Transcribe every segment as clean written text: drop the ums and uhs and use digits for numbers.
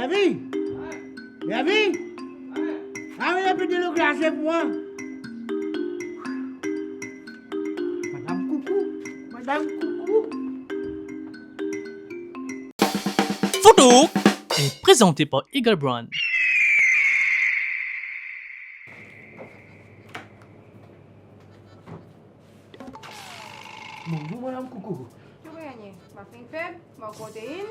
Yavi? Yavi? Amène un peu de l'eau glacée pour moi. Madame Coucou. Madame Coucou. Photo est présenté par Eagle Brand. Bonjour madame Coucou. Tu veux gagner ma fin faible, ma protéine.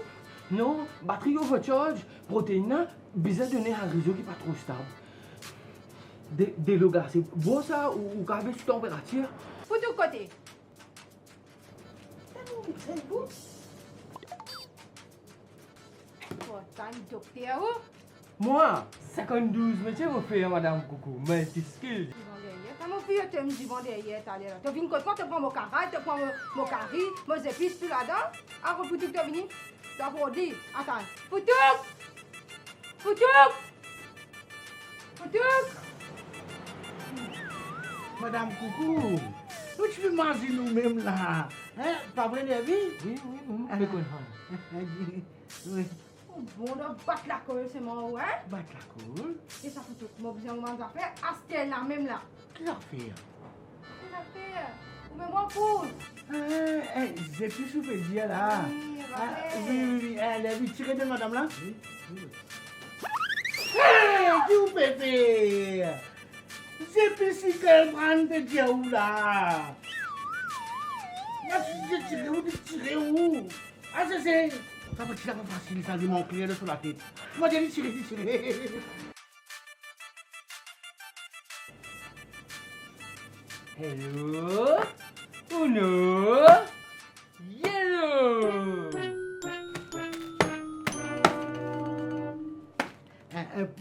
Non, batterie overcharge, protéine, besoin de donner un réseau qui n'est pas trop stable. Des l'eau glacée, bon ça ou garder sous température? Pour tout côté. Pourtant, docteur, Moi, 52 métiers vous faites madame Coucou, mais c'est skill. ils vont derrière. Quand mon fille te me dit vont derrière, t'as l'air. Tu viens quand tu prends mon carat, tu prends mon curry, mon épices, tout là-dedans. Alors, pour tout, tu viens. Tu vas dire, attends, pour tout! Pour tout! Pour tout! Madame Coucou. Nous tu peux manger nous-mêmes là. Hein? Pas vrai, Yavi? Oui, Ah. je connais. Oui. Bon, de battre la colle, c'est mon ouais. Battre la colle. Et ça fait tout. Moi, besoin de m'en faire. Astel là, même là. Qu'est-ce qu'on fait? Qu'est-ce que fait? Ou même moi, pour. J'ai plus souffert dire là. Oui, Ah, va oui. Elle a vu tirer de madame là? Oui, oui. Hey, qu'est-ce que vous pouvez faire? J'ai plus si qu'elle prend de dire où là? J'ai tiré où? Ah, c'est. Ça va tirer pas facile, ça lui manque rien sur la tête. Moi, j'ai tiré. Hello, Uno, Yellow.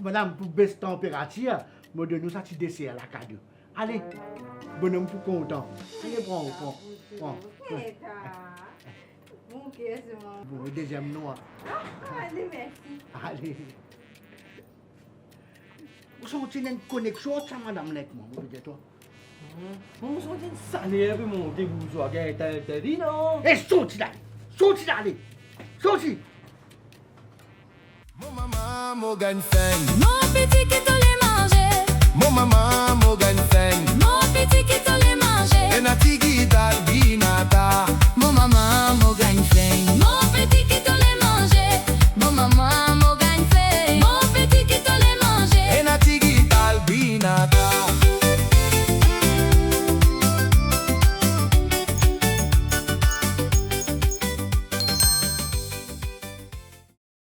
Madame, pour baisser la température, moi, de nous, ça, tu dessert la cadeau. Allez, bonhomme, tout content. Allez, prends. Bon, qu'est-ce que c'est, Bon, le deuxième noir. Allez, merci. Allez. Vous sentez une connexion, ça, madame, avec moi, vous dites toi. On me sent salé avec mon dégoût, t'as dit non? Eh, sorti là! Sorti! Mon maman, Morgan Feng. Mon petit qui te les manger. Mon maman, Morgan Feng. Mon petit qui te les manger. Enatigi dal binata. Mon maman, mon